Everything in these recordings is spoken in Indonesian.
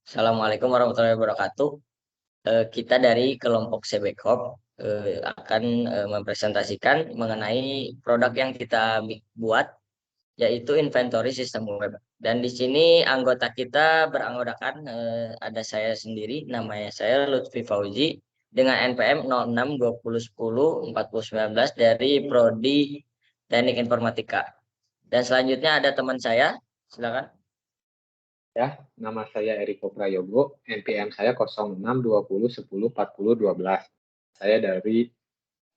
Assalamualaikum warahmatullahi wabarakatuh. Kita dari kelompok CBCOP akan mempresentasikan mengenai produk yang kita buat, yaitu inventory sistem web. Dan di sini anggota kita beranggotakan ada saya sendiri, namanya saya Lutfi Fauzi dengan NPM 06 2010 4019 dari Prodi Teknik Informatika. Dan selanjutnya ada teman saya, silakan. Ya, nama saya Eriko Prayogo, NPM saya 06 20 10 40 12. Saya dari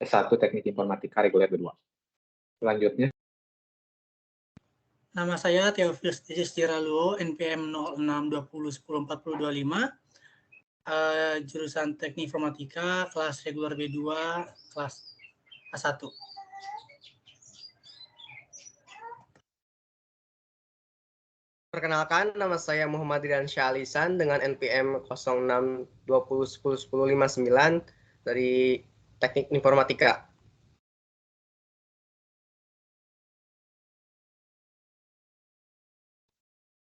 S1 Teknik Informatika Reguler 2. Selanjutnya, Nama saya Theophilus Disis Jiraluo, NPM 06 20 10 40 25, jurusan Teknik Informatika, kelas reguler B2, kelas A1. Perkenalkan, nama saya Muhammad Ridan Syahlisan dengan NPM 06 20 10 10 59 dari Teknik Informatika.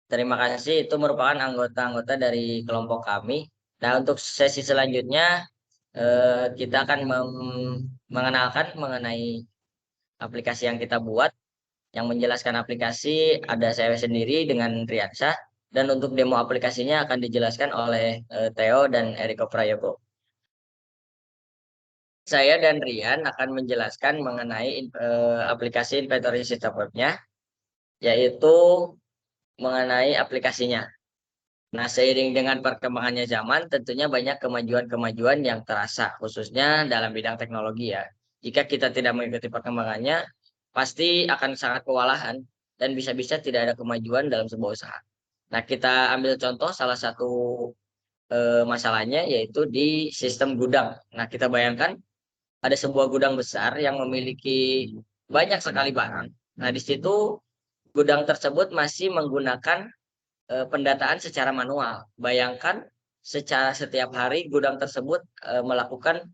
Terima kasih, itu merupakan anggota-anggota dari kelompok kami. Nah, untuk sesi selanjutnya, kita akan mengenalkan mengenai aplikasi yang kita buat. Yang menjelaskan aplikasi ada saya sendiri dengan Riansyah, dan untuk demo aplikasinya akan dijelaskan oleh Theo dan Eriko Prayogo. Saya dan Rian akan menjelaskan mengenai aplikasi inventory system webnya, yaitu mengenai aplikasinya. Nah, seiring dengan perkembangannya zaman, tentunya banyak kemajuan-kemajuan yang terasa, khususnya dalam bidang teknologi ya. Jika kita tidak mengikuti perkembangannya, pasti akan sangat kewalahan dan bisa-bisa tidak ada kemajuan dalam sebuah usaha. Nah, kita ambil contoh salah satu masalahnya yaitu di sistem gudang. Nah, kita bayangkan ada sebuah gudang besar yang memiliki banyak sekali barang. Nah, di situ gudang tersebut masih menggunakan pendataan secara manual. Bayangkan secara setiap hari gudang tersebut melakukan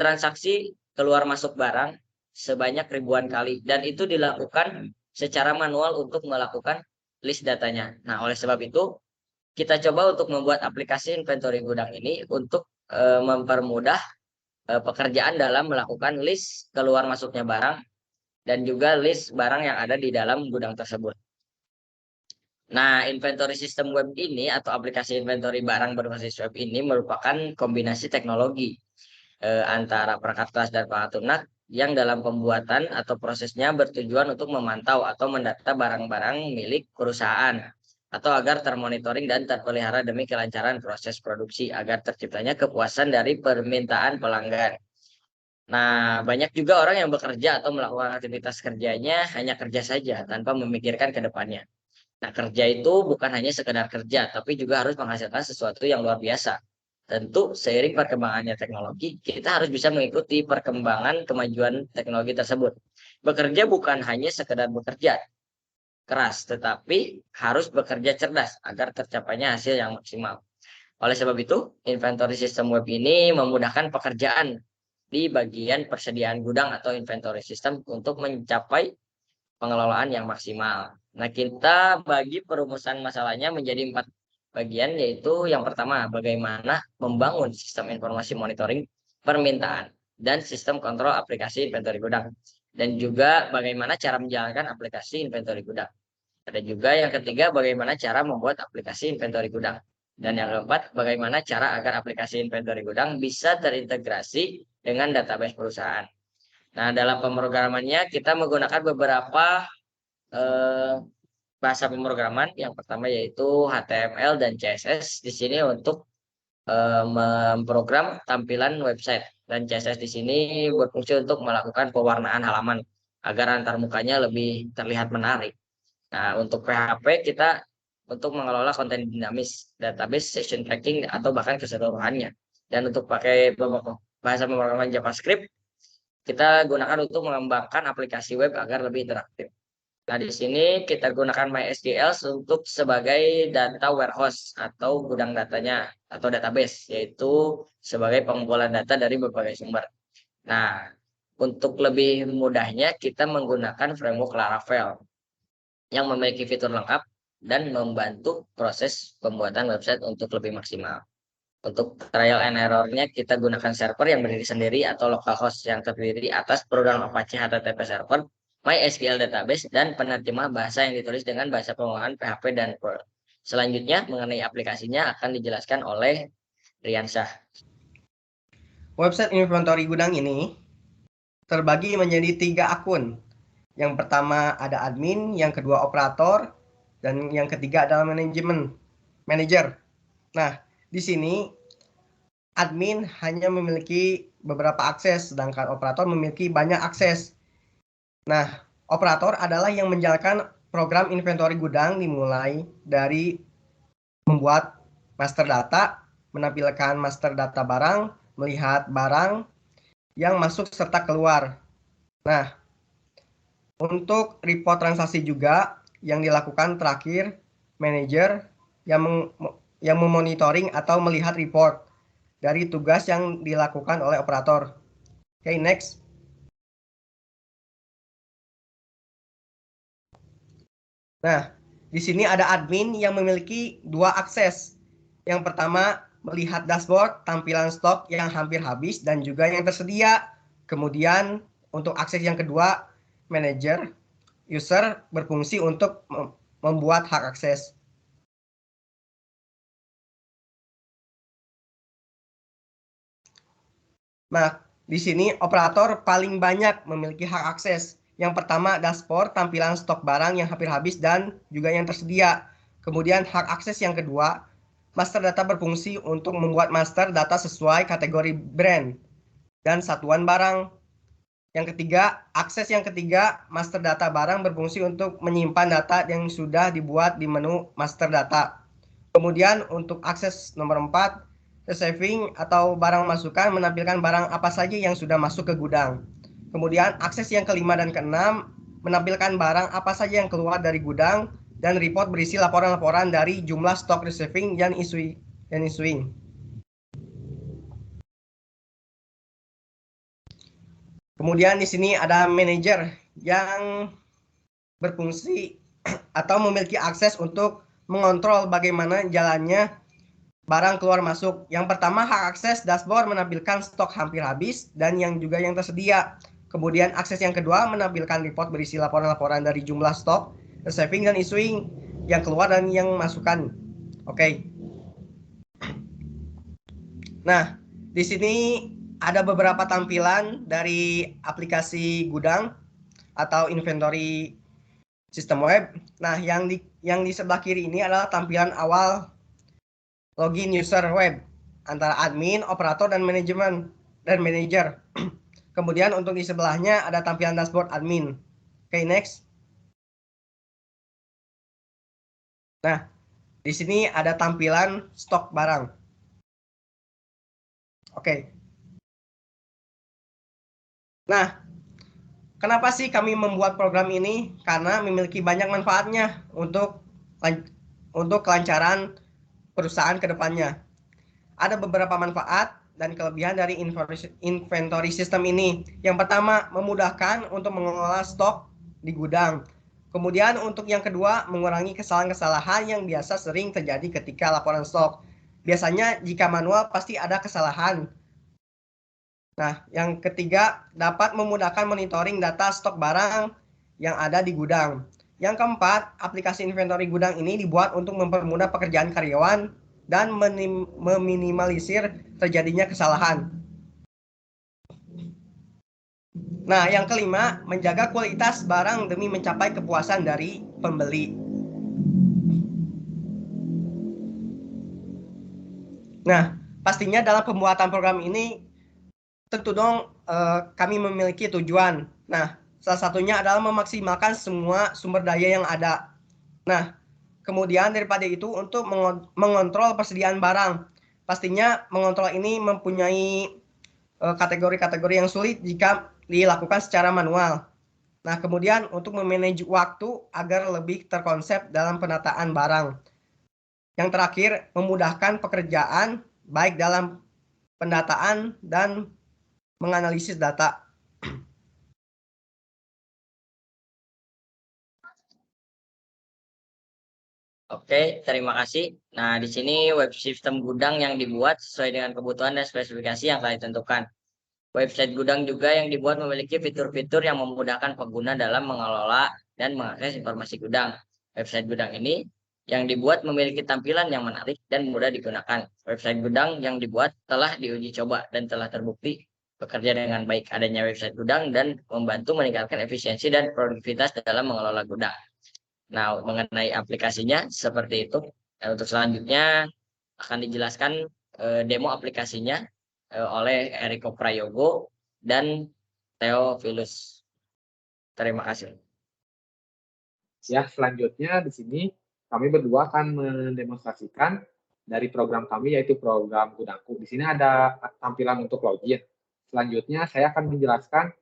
transaksi keluar masuk barang sebanyak ribuan kali, dan itu dilakukan secara manual untuk melakukan list datanya. Nah, oleh sebab itu kita coba untuk membuat aplikasi inventory gudang ini untuk mempermudah pekerjaan dalam melakukan list keluar masuknya barang dan juga list barang yang ada di dalam gudang tersebut. Nah, inventory system web ini atau aplikasi inventory barang berbasis web ini merupakan kombinasi teknologi antara perangkat kelas dan perangkat lunak yang dalam pembuatan atau prosesnya bertujuan untuk memantau atau mendata barang-barang milik perusahaan atau agar termonitoring dan terpelihara demi kelancaran proses produksi agar terciptanya kepuasan dari permintaan pelanggan. Nah, banyak juga orang yang bekerja atau melakukan aktivitas kerjanya hanya kerja saja tanpa memikirkan ke depannya. Nah, kerja itu bukan hanya sekedar kerja, tapi juga harus menghasilkan sesuatu yang luar biasa. Tentu seiring perkembangannya teknologi, kita harus bisa mengikuti perkembangan kemajuan teknologi tersebut. Bekerja bukan hanya sekedar bekerja keras, tetapi harus bekerja cerdas agar tercapainya hasil yang maksimal. Oleh sebab itu, inventory system web ini memudahkan pekerjaan di bagian persediaan gudang atau inventory system untuk mencapai pengelolaan yang maksimal. Nah, kita bagi perumusan masalahnya menjadi 4 bagian, yaitu yang pertama, bagaimana membangun sistem informasi monitoring permintaan dan sistem kontrol aplikasi inventory gudang. Dan juga bagaimana cara menjalankan aplikasi inventory gudang. Ada juga yang ketiga, bagaimana cara membuat aplikasi inventory gudang. Dan yang keempat, bagaimana cara agar aplikasi inventory gudang bisa terintegrasi dengan database perusahaan. Nah, dalam pemrogramannya kita menggunakan beberapa bahasa pemrograman. Yang pertama yaitu HTML dan CSS di sini untuk memprogram tampilan website, dan CSS di sini berfungsi untuk melakukan pewarnaan halaman agar antarmukanya lebih terlihat menarik. Nah, untuk PHP kita untuk mengelola konten dinamis, database, session tracking, atau bahkan keseluruhannya. Dan untuk pakai bahasa pemrograman JavaScript, kita gunakan untuk mengembangkan aplikasi web agar lebih interaktif. Nah, di sini kita gunakan MySQL untuk sebagai data warehouse atau gudang datanya atau database, yaitu sebagai pengumpulan data dari berbagai sumber. Nah, untuk lebih mudahnya kita menggunakan framework Laravel yang memiliki fitur lengkap dan membantu proses pembuatan website untuk lebih maksimal. Untuk trial and error-nya kita gunakan server yang berdiri sendiri atau localhost yang terdiri atas program Apache HTTP server, MySQL database, dan penerjemah bahasa yang ditulis dengan bahasa pemrograman PHP dan Perl. Selanjutnya mengenai aplikasinya akan dijelaskan oleh Riansyah. Website inventory gudang ini terbagi menjadi 3 akun. Yang pertama ada admin, yang kedua operator, dan yang ketiga adalah manager. Nah, di sini admin hanya memiliki beberapa akses, sedangkan operator memiliki banyak akses. Nah, operator adalah yang menjalankan program inventory gudang dimulai dari membuat master data, menampilkan master data barang, melihat barang yang masuk serta keluar. Nah, untuk report transaksi juga yang dilakukan terakhir manajer yang memonitoring atau melihat report dari tugas yang dilakukan oleh operator. Oke, next. Nah, di sini ada admin yang memiliki 2 akses. Yang pertama, melihat dashboard tampilan stok yang hampir habis dan juga yang tersedia. Kemudian untuk akses yang kedua, manager user berfungsi untuk membuat hak akses. Nah, di sini operator paling banyak memiliki hak akses. Yang pertama, dashboard tampilan stok barang yang hampir habis dan juga yang tersedia. Kemudian hak akses yang kedua, master data berfungsi untuk membuat master data sesuai kategori brand dan satuan barang. Yang ketiga, akses yang ketiga, master data barang berfungsi untuk menyimpan data yang sudah dibuat di menu master data. Kemudian untuk akses nomor 4, receiving atau barang masukan menampilkan barang apa saja yang sudah masuk ke gudang. Kemudian akses yang kelima dan keenam menampilkan barang apa saja yang keluar dari gudang dan report berisi laporan-laporan dari jumlah stok receiving dan issuing. Kemudian di sini ada manajer yang berfungsi atau memiliki akses untuk mengontrol bagaimana jalannya barang keluar masuk. Yang pertama, hak akses dashboard menampilkan stok hampir habis dan yang juga yang tersedia. Kemudian akses yang kedua menampilkan report berisi laporan-laporan dari jumlah stok, receiving dan issuing yang keluar dan yang masukkan. Oke. Nah, di sini ada beberapa tampilan dari aplikasi gudang atau inventory sistem web. Nah, yang di sebelah kiri ini adalah tampilan awal login user web antara admin, operator, dan manajemen dan manager. Kemudian untuk di sebelahnya ada tampilan dashboard admin. Oke, next. Nah, di sini ada tampilan stok barang. Oke. Nah, kenapa sih kami membuat program ini? Karena memiliki banyak manfaatnya untuk kelancaran perusahaan ke depannya. Ada beberapa manfaat dan kelebihan dari inventory system ini. Yang pertama, memudahkan untuk mengelola stok di gudang. Kemudian untuk yang kedua, mengurangi kesalahan-kesalahan yang biasa sering terjadi ketika laporan stok. Biasanya jika manual pasti ada kesalahan. Nah, yang ketiga, dapat memudahkan monitoring data stok barang yang ada di gudang. Yang keempat, aplikasi inventory gudang ini dibuat untuk mempermudah pekerjaan karyawan dan meminimalisir terjadinya kesalahan. Nah, yang kelima, menjaga kualitas barang demi mencapai kepuasan dari pembeli. Nah, pastinya dalam pembuatan program ini tentu dong kami memiliki tujuan. Nah, salah satunya adalah memaksimalkan semua sumber daya yang ada. Nah, kemudian daripada itu untuk mengontrol persediaan barang. Pastinya mengontrol ini mempunyai kategori-kategori yang sulit jika dilakukan secara manual. Nah, kemudian untuk memanage waktu agar lebih terkonsep dalam penataan barang. Yang terakhir, memudahkan pekerjaan baik dalam pendataan dan menganalisis data. Oke, terima kasih. Nah, di sini web sistem gudang yang dibuat sesuai dengan kebutuhan dan spesifikasi yang telah ditentukan. Website gudang juga yang dibuat memiliki fitur-fitur yang memudahkan pengguna dalam mengelola dan mengakses informasi gudang. Website gudang ini yang dibuat memiliki tampilan yang menarik dan mudah digunakan. Website gudang yang dibuat telah diuji coba dan telah terbukti bekerja dengan baik. Adanya website gudang dan membantu meningkatkan efisiensi dan produktivitas dalam mengelola gudang. Nah, mengenai aplikasinya seperti itu. Untuk selanjutnya akan dijelaskan demo aplikasinya oleh Eriko Prayogo dan Theophilus. Terima kasih. Ya, selanjutnya di sini kami berdua akan mendemonstrasikan dari program kami yaitu program Gudangku. Di sini ada tampilan untuk login. Selanjutnya saya akan menjelaskan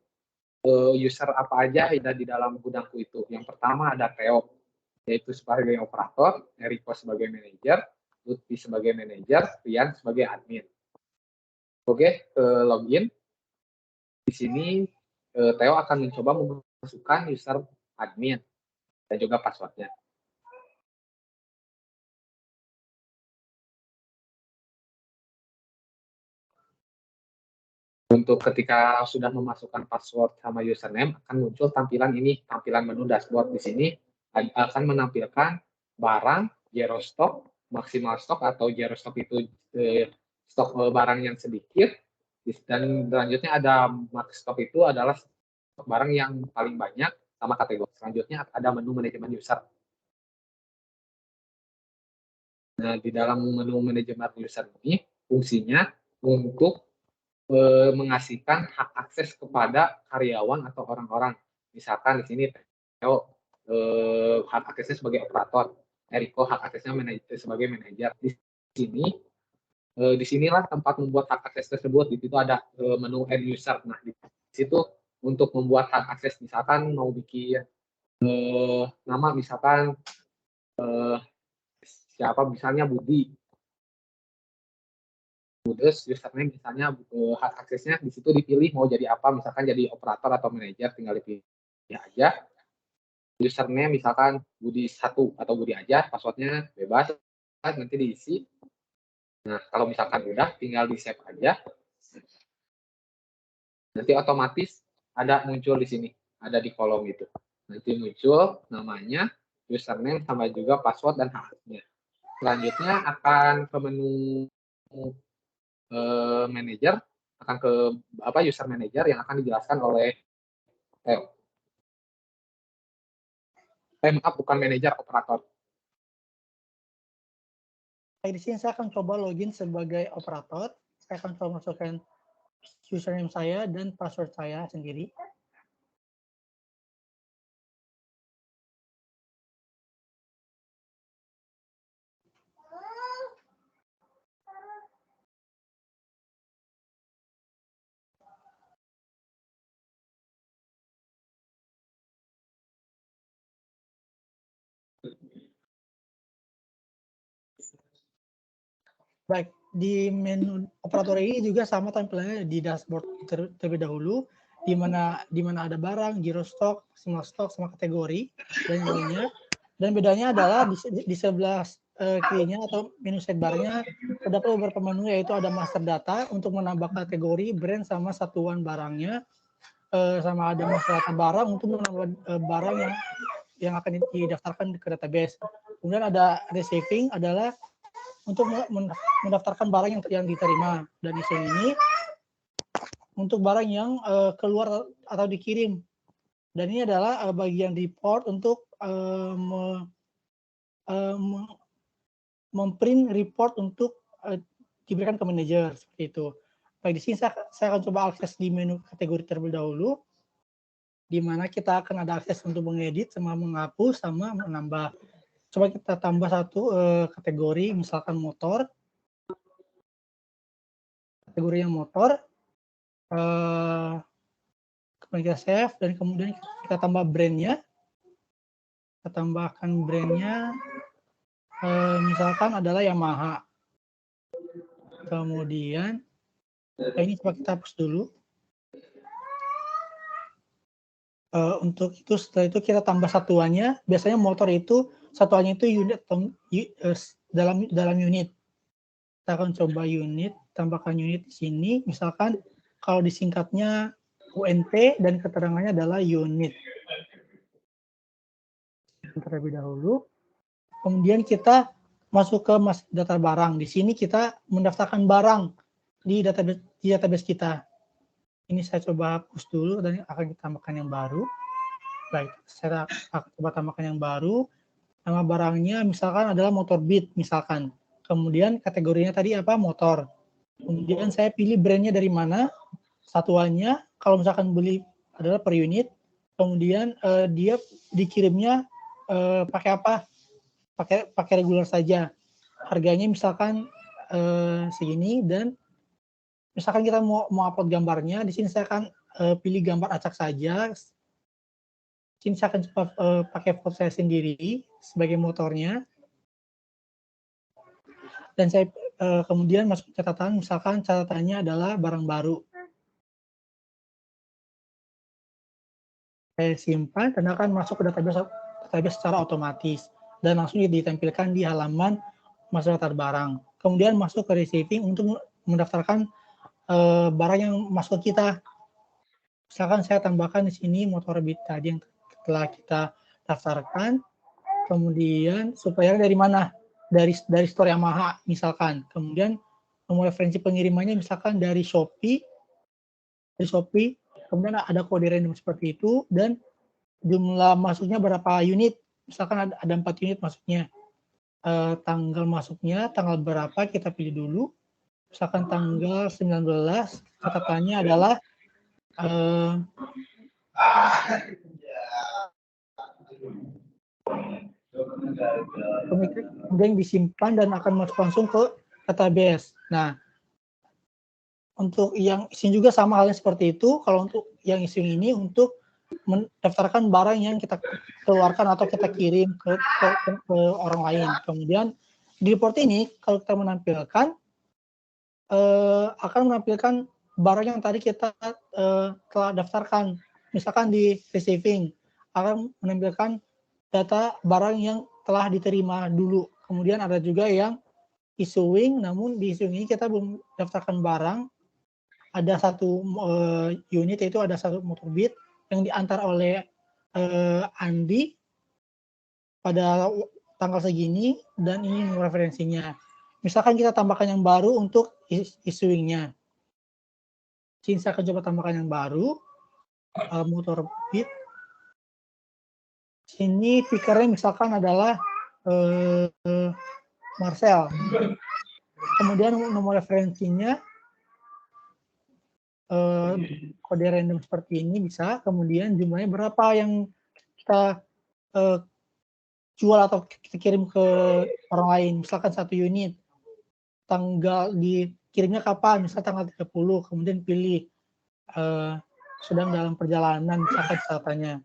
user apa aja yang ada di dalam Gudangku itu. Yang pertama ada Theo, yaitu sebagai operator, Eriko sebagai manajer, Lutfi sebagai manajer, Rian sebagai admin. Oke, login. Di sini Theo akan mencoba memasukkan user admin dan juga passwordnya. Untuk ketika sudah memasukkan password sama username, akan muncul tampilan ini, tampilan menu dashboard. Di sini akan menampilkan barang, zero stock, maksimal stok atau zero stock itu stok barang yang sedikit, dan selanjutnya ada max stock itu adalah stok barang yang paling banyak sama kategori. Selanjutnya ada menu manajemen user. Nah, di dalam menu manajemen user ini fungsinya untuk mengasihkan hak akses kepada karyawan atau orang-orang. Misalkan di sini Theo hak aksesnya sebagai operator, Eriko hak aksesnya sebagai manajer. Di sini disinilah tempat membuat hak akses tersebut. Di situ ada menu end user. Nah, di situ untuk membuat hak akses, misalkan mau bikin nama, misalkan siapa, misalnya Budi. Terus username misalnya hak aksesnya di situ dipilih mau jadi apa, misalkan jadi operator atau manajer, tinggal dipilih aja. Username misalkan Budi 1 atau Budi aja, passwordnya bebas, nanti diisi. Nah, kalau misalkan udah, tinggal di save aja. Nanti otomatis ada muncul di sini, ada di kolom itu. Nanti muncul namanya, username, sama juga password dan haknya. Selanjutnya akan ke menu manager, akan ke user manager yang akan dijelaskan oleh Theo. Maaf, bukan manajer, operator. Di sini saya akan coba login sebagai operator. Saya akan coba masukkan username saya dan password saya sendiri. Baik, di menu operator ini juga sama tampilannya di dashboard terlebih dahulu, di mana ada barang, zero stock, semua stok, sama kategori dan lainnya. Dan bedanya adalah di sebelah kirinya atau menu sidebar-nya terdapat beberapa menu, yaitu ada master data untuk menambah kategori, brand, sama satuan barangnya, sama ada master data barang untuk menambah barang yang akan didaftarkan ke database. Kemudian ada receiving adalah untuk mendaftarkan barang yang diterima, dan di sini untuk barang yang keluar atau dikirim, dan ini adalah bagian report untuk memprint report untuk diberikan ke manajer, seperti itu. Baik, di sini saya akan coba akses di menu kategori terlebih dahulu, di mana kita akan ada akses untuk mengedit, sama menghapus, sama menambah. Coba kita tambah satu kategori, misalkan motor. Kategori yang motor, kemudian kita save, dan kemudian kita tambah brandnya. Kita tambahkan brandnya, misalkan adalah Yamaha. Kemudian, ini coba kita hapus dulu. Untuk itu, setelah itu kita tambah satuannya. Biasanya motor itu satuannya itu unit dalam unit. Kita akan coba unit, tambahkan unit di sini. Misalkan kalau disingkatnya UNT dan keterangannya adalah unit. Terlebih dahulu. Kemudian kita masuk ke daftar barang. Di sini kita mendaftarkan barang di database kita. Ini saya coba hapus dulu dan akan kita tambahkan yang baru. Baik, saya akan coba tambahkan yang baru. Nama barangnya misalkan adalah motor Beat misalkan. Kemudian kategorinya tadi apa? Motor. Kemudian saya pilih brandnya dari mana, satuannya. Kalau misalkan beli adalah per unit. Kemudian dia dikirimnya pakai apa? Pakai regular saja. Harganya misalkan segini dan misalkan kita mau upload gambarnya, di sini saya akan pilih gambar acak saja. Sini saya akan coba pakai foto saya sendiri sebagai motornya. Dan saya kemudian masuk catatan, misalkan catatannya adalah barang baru. Saya simpan dan akan masuk ke database secara otomatis. Dan langsung ditampilkan di halaman masuk daftar barang. Kemudian masuk ke receiving untuk mendaftarkan barang yang masuk ke kita. Misalkan saya tambahkan di sini motor Beat tadi yang telah kita daftarkan. Kemudian supplier dari mana? Dari store Yamaha misalkan. Kemudian nomor referensi pengirimannya misalkan dari Shopee. Kemudian ada kode random seperti itu dan jumlah masuknya berapa unit. Misalkan ada 4 unit masuknya. Tanggal masuknya, tanggal berapa kita pilih dulu. Misalkan tanggal 19, catatannya adalah kemudian disimpan dan akan masuk langsung ke database. Nah, untuk yang issuing juga sama halnya seperti itu. Kalau untuk yang issuing ini untuk mendaftarkan barang yang kita keluarkan atau kita kirim ke orang lain. Kemudian di report ini kalau kita menampilkan akan menampilkan barang yang tadi kita telah daftarkan. Misalkan di receiving akan menampilkan data barang yang telah diterima dulu. Kemudian ada juga yang issuing, namun di issuing ini kita belum daftarkan barang. Ada satu unit, yaitu ada satu motor Beat yang diantar oleh Andi pada tanggal segini dan ini referensinya. Misalkan kita tambahkan yang baru untuk issuing-nya. Sini saya akan coba tambahkan yang baru, motor Beat. Sini pickernya misalkan adalah Marcel. Kemudian nomor referensinya kode random seperti ini bisa. Kemudian jumlahnya berapa yang kita jual atau kita kirim ke orang lain. Misalkan 1 unit. Tanggal dikirimnya kapan? Misalkan tanggal 30. Kemudian pilih sedang dalam perjalanan misalkan catatannya.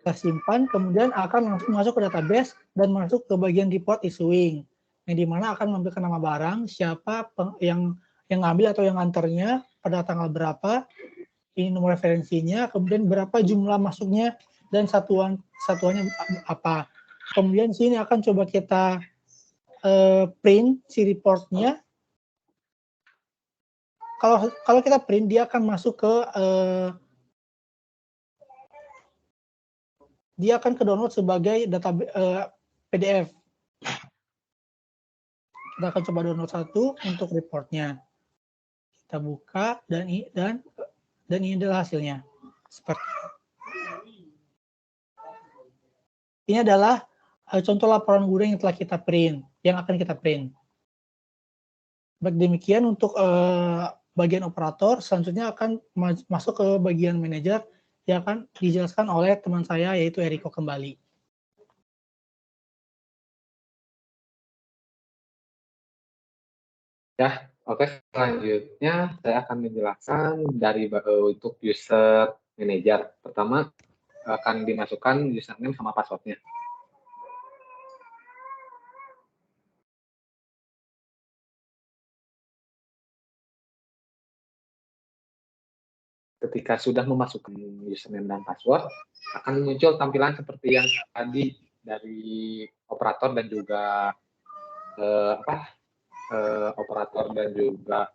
Kita simpan, kemudian akan langsung masuk ke database dan masuk ke bagian report issuing, yang dimana akan mengambilkan nama barang, siapa yang ngambil atau yang nganternya, pada tanggal berapa, ini nomor referensinya, kemudian berapa jumlah masuknya, dan satuannya apa. Kemudian sini akan coba kita print si reportnya. Kalau kita print, dia akan masuk ke dia akan ke download sebagai data PDF. Kita akan coba download satu untuk reportnya. Kita buka dan ini adalah hasilnya. Seperti ini adalah contoh laporan gudang yang telah kita print, yang akan kita print. Baik, demikian untuk bagian operator. Selanjutnya akan masuk ke bagian manajer yang akan dijelaskan oleh teman saya, yaitu Eriko kembali. Ya, oke. Selanjutnya saya akan menjelaskan dari untuk user manager. Pertama akan dimasukkan username sama passwordnya. ketika sudah memasukkan username dan password, akan muncul tampilan seperti yang tadi dari operator dan juga operator dan juga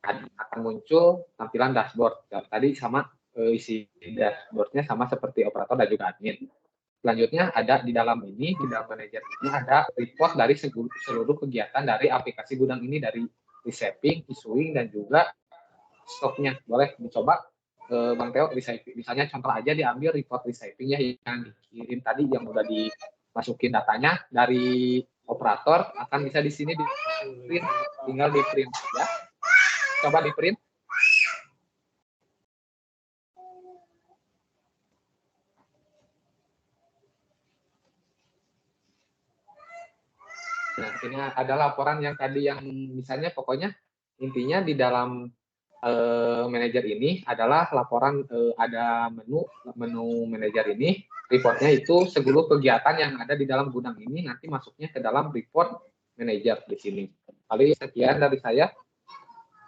akan muncul tampilan dashboard. Tadi sama isi dashboardnya sama seperti operator dan juga admin. Selanjutnya ada di dalam ini, di dalam manajer ini ada report dari seluruh kegiatan dari aplikasi gudang ini, dari reshaping, issuing, dan juga stoknya. Boleh dicoba Bang Teo, reshaping. Misalnya contoh aja diambil report reshaping ya, yang dikirim tadi, yang udah dimasukin datanya dari operator, akan bisa di sini di print, tinggal di print ya. Coba di print. Nah, ini ada laporan yang tadi yang misalnya pokoknya intinya di dalam manajer ini adalah laporan, ada menu manajer ini, reportnya itu seluruh kegiatan yang ada di dalam gudang ini nanti masuknya ke dalam report manajer di sini. Kali sekian dari saya,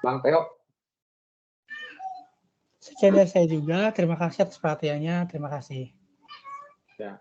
Bang Teo. Sekian dari saya juga. Terima kasih atas perhatiannya. Terima kasih. Ya.